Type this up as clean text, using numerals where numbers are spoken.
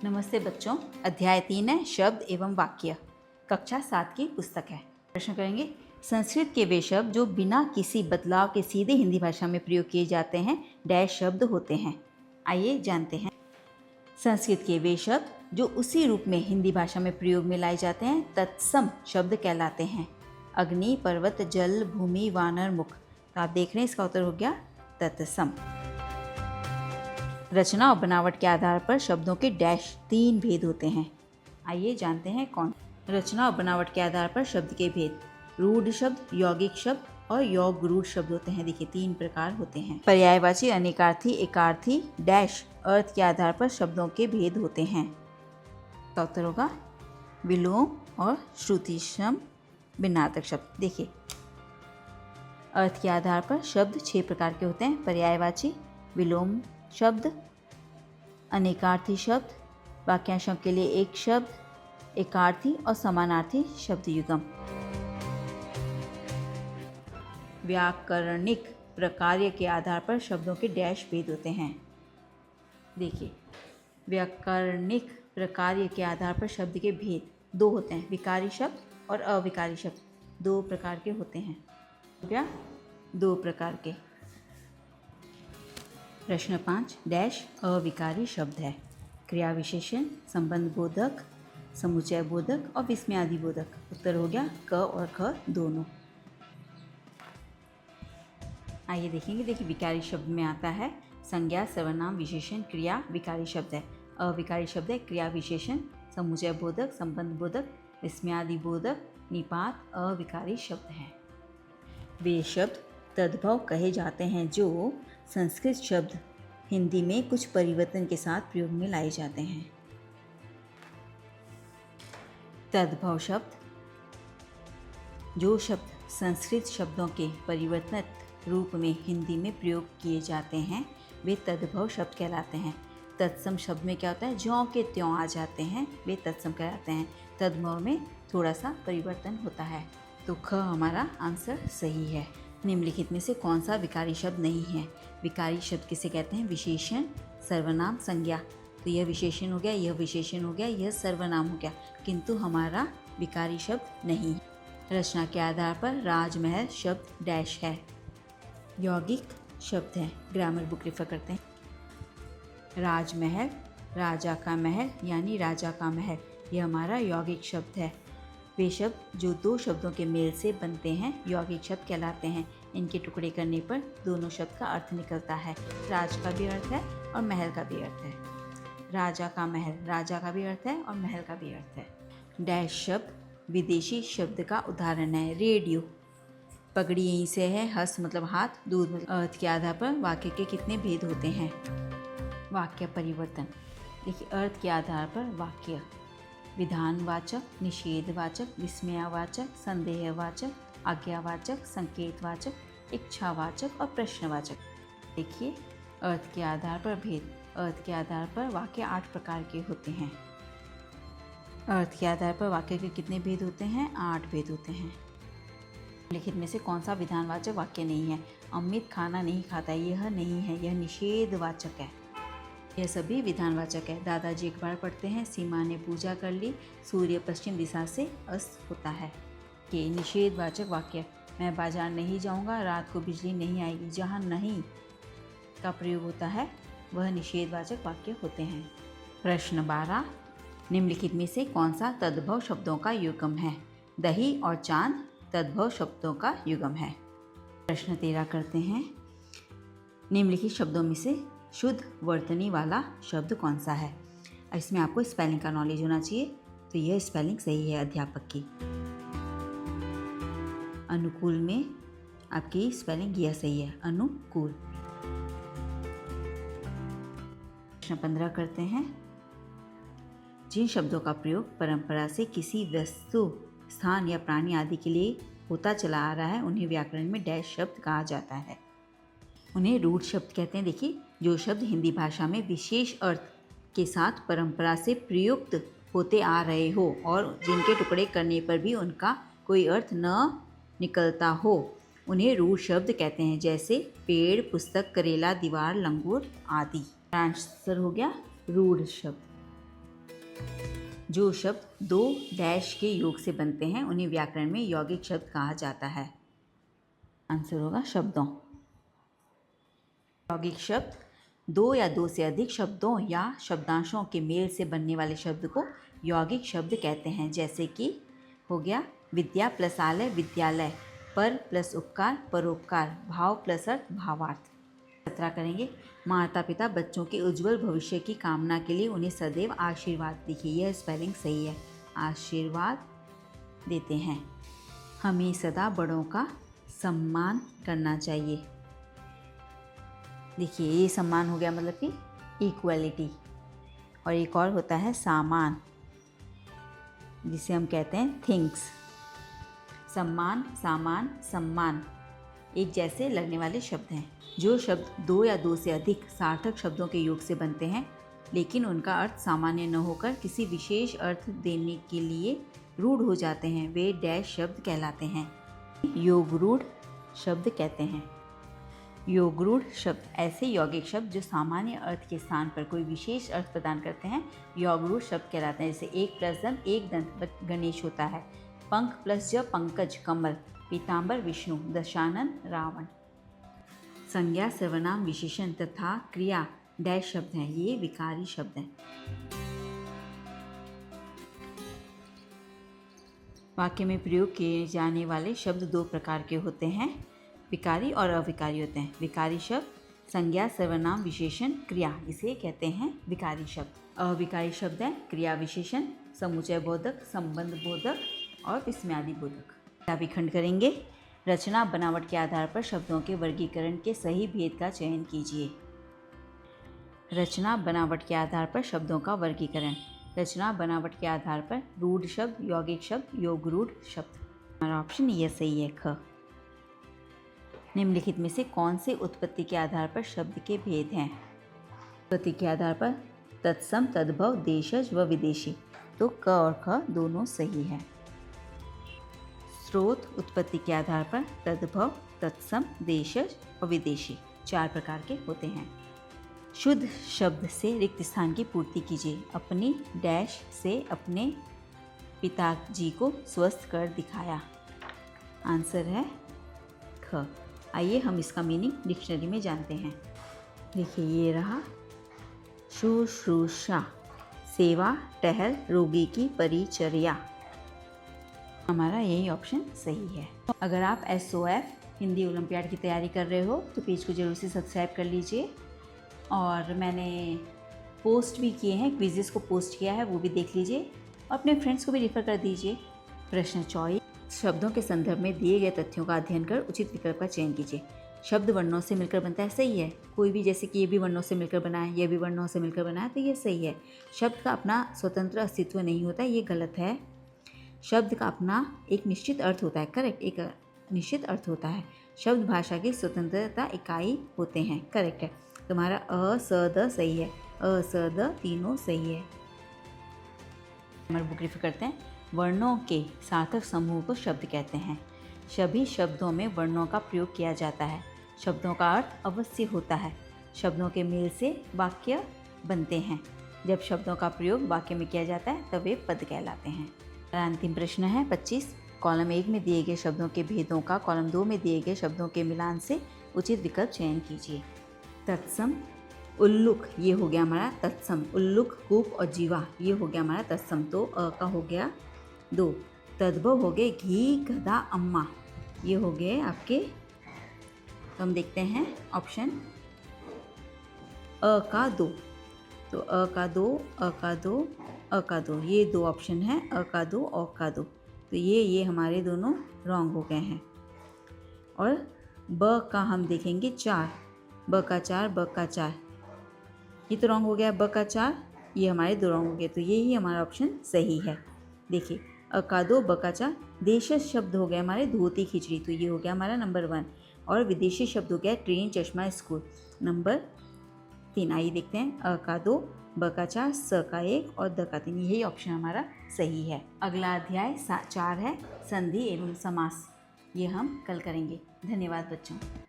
नमस्ते बच्चों, अध्याय 3 है शब्द एवं वाक्य, कक्षा 7 की पुस्तक है। प्रश्न करेंगे, संस्कृत के वे शब्द जो बिना किसी बदलाव के सीधे हिंदी भाषा में प्रयोग किए जाते हैं डैश शब्द होते हैं। आइए जानते हैं। संस्कृत के वे शब्द जो उसी रूप में हिंदी भाषा में प्रयोग में लाए जाते हैं तत्सम शब्द कहलाते हैं। अग्नि, पर्वत, जल, भूमि, वानर, मुख। तो आप देख रहे हैं इसका उत्तर हो गया तत्सम। रचना और बनावट के आधार पर शब्दों के डैश 3 भेद होते हैं। आइए जानते हैं कौन। रचना और बनावट के आधार पर शब्द के भेद। रूढ़ शब्द, यौगिक शब्द और योग रूढ़ शब्द होते हैं। देखिए 3 प्रकार होते हैं। पर्यायवाची, अनेकार्थी, एकार्थी डैश अर्थ के आधार पर शब्दों के भेद होते हैं। का उत्तर होगा विलोम और श्रुतिशम भिन्नार्थक शब्द। देखिए अर्थ के आधार पर शब्द 6 प्रकार के होते हैं। पर्यायवाची, विलोम शब्द, अनेकार्थी शब्द, वाक्यांशों के लिए एक शब्द, एकार्थी और समानार्थी शब्द युगम। व्याकरणिक प्रकार्य के आधार पर शब्दों के डैश भेद होते हैं। देखिए व्याकरणिक प्रकार्य के आधार पर शब्द के भेद 2 होते हैं, विकारी शब्द और अविकारी शब्द। 2 प्रकार के होते हैं। हो गया 2 प्रकार के। प्रश्न 5 डैश अविकारी शब्द है। क्रिया विशेषण, संबंध बोधक, समुच्चय बोधक और विस्मयादि बोधक। उत्तर हो गया क और ख दोनों। आइए देखेंगे। देखिए विकारी शब्द में आता है संज्ञा, सर्वनाम, विशेषण, क्रिया विकारी शब्द है। अविकारी शब्द है क्रिया विशेषण, समुच्चय बोधक, संबंध बोधक, विस्मयादि बोधक, निपात अविकारी शब्द हैं। वे शब्द तद्भव कहे जाते हैं जो संस्कृत शब्द हिंदी में कुछ परिवर्तन के साथ प्रयोग में लाए जाते हैं। तद्भव शब्द, जो शब्द संस्कृत शब्दों के परिवर्तित रूप में हिंदी में प्रयोग किए जाते हैं वे तद्भव शब्द कहलाते हैं। तत्सम शब्द में क्या होता है, ज्यों के त्यों आ जाते हैं, वे तत्सम कहलाते हैं। तद्भव में थोड़ा सा परिवर्तन होता है। तो ख हमारा आंसर सही है। निम्नलिखित में से कौन सा विकारी शब्द नहीं है। विकारी शब्द किसे कहते हैं, विशेषण, सर्वनाम, संज्ञा। तो यह विशेषण हो गया, यह विशेषण हो गया, यह सर्वनाम हो गया, किंतु हमारा विकारी शब्द नहीं। रचना के आधार पर राजमहल शब्द डैश है। यौगिक शब्द है। ग्रामर बुक रेफर करते हैं। राजमहल, राजा का महल यानी राजा का महल, यह हमारा यौगिक शब्द है। वे शब्द जो 2 शब्दों के मेल से बनते हैं यौगिक शब्द कहलाते हैं। इनके टुकड़े करने पर दोनों शब्द का अर्थ निकलता है। राज का भी अर्थ है और महल का भी अर्थ है। राजा का महल, राजा का भी अर्थ है और महल का भी अर्थ है। डैश शब्द विदेशी शब्द का उदाहरण है। रेडियो, पगड़ी यहीं से है, हस्त मतलब हाथ, दूध मतलब। अर्थ के आधार पर वाक्य के कितने भेद होते हैं। वाक्य परिवर्तन। देखिए अर्थ के आधार पर वाक्य विधानवाचक, निषेधवाचक, विस्मयवाचक, संदेहवाचक, आज्ञावाचक, संकेतवाचक, इच्छावाचक और प्रश्नवाचक। देखिए अर्थ के आधार पर भेद। अर्थ के आधार पर वाक्य 8 प्रकार के होते हैं। अर्थ के आधार पर वाक्य के कितने भेद होते हैं, 8 भेद होते हैं। लिखित में से कौन सा विधानवाचक वाक्य नहीं है। अमित खाना नहीं खाता, यह नहीं है, यह निषेधवाचक है। यह सभी विधानवाचक है। दादाजी एक बार पढ़ते हैं, सीमा ने पूजा कर ली, सूर्य पश्चिम दिशा से अस्त होता है। के निषेधवाचक वाक्य, मैं बाजार नहीं जाऊंगा, रात को बिजली नहीं आएगी। जहाँ नहीं का प्रयोग होता है वह निषेधवाचक वाक्य होते हैं। प्रश्न 12 निम्नलिखित में से कौन सा तद्भव शब्दों का युग्म है। दही और चांद तद्भव शब्दों का युग्म है। प्रश्न 13 करते हैं, निम्नलिखित शब्दों में से शुद्ध वर्तनी वाला शब्द कौन सा है। इसमें आपको स्पेलिंग का नॉलेज होना चाहिए। तो यह स्पेलिंग सही है अध्यापक की। अनुकूल में आपकी स्पेलिंग यह सही है, अनुकूल। प्रश्न 15 करते हैं, जिन शब्दों का प्रयोग परंपरा से किसी वस्तु, स्थान या प्राणी आदि के लिए होता चला आ रहा है उन्हें व्याकरण में डैश शब्द कहा जाता है। उन्हें रूढ़ शब्द कहते हैं। देखिए जो शब्द हिंदी भाषा में विशेष अर्थ के साथ परंपरा से प्रयुक्त होते आ रहे हो और जिनके टुकड़े करने पर भी उनका कोई अर्थ न निकलता हो, उन्हें रूढ़ शब्द कहते हैं। जैसे पेड़, पुस्तक, करेला, दीवार, लंगूर आदि। आंसर हो गया रूढ़ शब्द। जो शब्द दो डैश के योग से बनते हैं उन्हें व्याकरण में यौगिक शब्द कहा जाता है। आंसर होगा शब्दों। यौगिक शब्द दो या दो से अधिक शब्दों या शब्दांशों के मेल से बनने वाले शब्द को यौगिक शब्द कहते हैं। जैसे कि हो गया विद्या प्लस आलय विद्यालय, पर प्लस उपकार परोपकार, भाव प्लस अर्थ भावार्थ। 17 करेंगे। माता पिता बच्चों के उज्जवल भविष्य की कामना के लिए उन्हें सदैव आशीर्वाद, देखिए यह स्पेलिंग सही है, आशीर्वाद देते हैं। हमें सदा बड़ों का सम्मान करना चाहिए। देखिए ये सम्मान हो गया मतलब कि इक्वलिटी। और एक और होता है सामान, जिसे हम कहते हैं थिंग्स। सम्मान सामान सम्मान एक जैसे लगने वाले शब्द हैं। जो शब्द दो या दो से अधिक सार्थक शब्दों के योग से बनते हैं लेकिन उनका अर्थ सामान्य न होकर किसी विशेष अर्थ देने के लिए रूढ़ हो जाते हैं, वे डैश शब्द कहलाते हैं। योगरूढ़ शब्द कहते हैं। योगरूढ़ शब्द ऐसे यौगिक शब्द जो सामान्य अर्थ के स्थान पर कोई विशेष अर्थ प्रदान करते हैं योगरूढ़ शब्द कहलाते हैं। जैसे एक प्लस दंत एक दंत गणेश होता है, पंख प्लस ज पंकज कमल, पीताम्बर विष्णु, दशानन रावण। संज्ञा सर्वनाम विशेषण तथा क्रिया डैश शब्द हैं, ये विकारी शब्द हैं। वाक्य में प्रयोग किए जाने वाले शब्द दो प्रकार के होते हैं, विकारी और अविकारी होते हैं। विकारी शब्द संज्ञा सर्वनाम विशेषण क्रिया, इसे कहते हैं विकारी शब्द। अविकारी शब्द हैं क्रिया विशेषण, समुचय बोधक, संबंध बोधक और विस्मयादि बोधक। अभिखंड करेंगे। रचना बनावट के आधार पर शब्दों के वर्गीकरण के सही भेद का चयन कीजिए। रचना बनावट के आधार पर शब्दों का वर्गीकरण। रचना बनावट के आधार पर रूढ़ शब्द, यौगिक शब्द, योगरूढ़ शब्द। हमारा ऑप्शन ये सही है, ख। निम्नलिखित में से कौन से उत्पत्ति के आधार पर शब्द के भेद हैं? उत्पत्ति के आधार पर तत्सम, तद्भव, देशज व विदेशी, तो क और ख दोनों सही है। स्रोत उत्पत्ति के आधार पर तद्भव, तत्सम, देशज और विदेशी 4 प्रकार के होते हैं। शुद्ध शब्द से रिक्त स्थान की पूर्ति कीजिए। अपनी डैश से अपने पिताजी को स्वस्थ कर दिखाया। आंसर है ख। आइए हम इसका मीनिंग डिक्शनरी में जानते हैं। देखिए ये रहा, शुश्रूषा सेवा, टहल, रोगी की परिचर्या। हमारा यही ऑप्शन सही है। अगर आप SOF हिंदी ओलंपियाड की तैयारी कर रहे हो तो पेज को जरूर से सब्सक्राइब कर लीजिए। और मैंने पोस्ट भी किए हैं, क्विज़ेस को पोस्ट किया है, वो भी देख लीजिए। अपने फ्रेंड्स को भी रेफर कर दीजिए। प्रश्न 24, शब्दों के संदर्भ में दिए गए तथ्यों का अध्ययन कर उचित विकल्प का चयन कीजिए। शब्द वर्णों से मिलकर बनता है, सही है। कोई भी, जैसे कि ये भी वर्णों से मिलकर बना है, ये भी वर्णों से मिलकर बना है, तो ये सही है। शब्द का अपना स्वतंत्र अस्तित्व नहीं होता, ये गलत है। शब्द का अपना एक निश्चित अर्थ होता है, करेक्ट, एक निश्चित अर्थ होता है। शब्द भाषा की स्वतंत्रता इकाई होते हैं, करेक्ट है। तुम्हारा अ स द सही है, अ स द तीनों सही है। हमारे बुक रेफर करते हैं। वर्णों के सार्थक समूह को शब्द कहते हैं। सभी शब्दों में वर्णों का प्रयोग किया जाता है। शब्दों का अर्थ अवश्य होता है। शब्दों के मेल से वाक्य बनते हैं। जब शब्दों का प्रयोग वाक्य में किया जाता है तब वे पद कहलाते हैं। अंतिम प्रश्न है 25, कॉलम 1 में दिए गए शब्दों के भेदों का कॉलम 2 में दिए गए शब्दों के मिलान से उचित विकल्प चयन कीजिए। तत्सम, उल्लुक, ये हो गया हमारा तत्सम। उल्लुक, कूप और जीवा, ये हो गया हमारा तत्सम, तो अ का हो गया 2। तद्भव हो गए घी, गधा, अम्मा, ये हो गए आपके। तो हम देखते हैं ऑप्शन अ का 2, तो अ का 2, अ का 2, अ का 2, ये 2 ऑप्शन है, अ का 2, अ का 2, तो ये हमारे दोनों रॉन्ग हो गए हैं। और ब का हम देखेंगे 4, ब का 4, ब का 4, ये तो रॉन्ग हो गया। ब का 4, ये हमारे 2 रॉन्ग हो गए, तो ये ही हमारा ऑप्शन सही है। देखिए अ का 2, ब का 4, देशज शब्द हो गए हमारे धोती खिचड़ी, तो ये हो गया हमारा नंबर 1। और विदेशी शब्द हो गया ट्रेन, चश्मा, स्कूल, नंबर 3। आइए देखते हैं, अ का 2, ब का 4, स का 1 और द का 3, यही ऑप्शन हमारा सही है। अगला अध्याय 4 है संधि एवं समास, ये हम कल करेंगे। धन्यवाद बच्चों।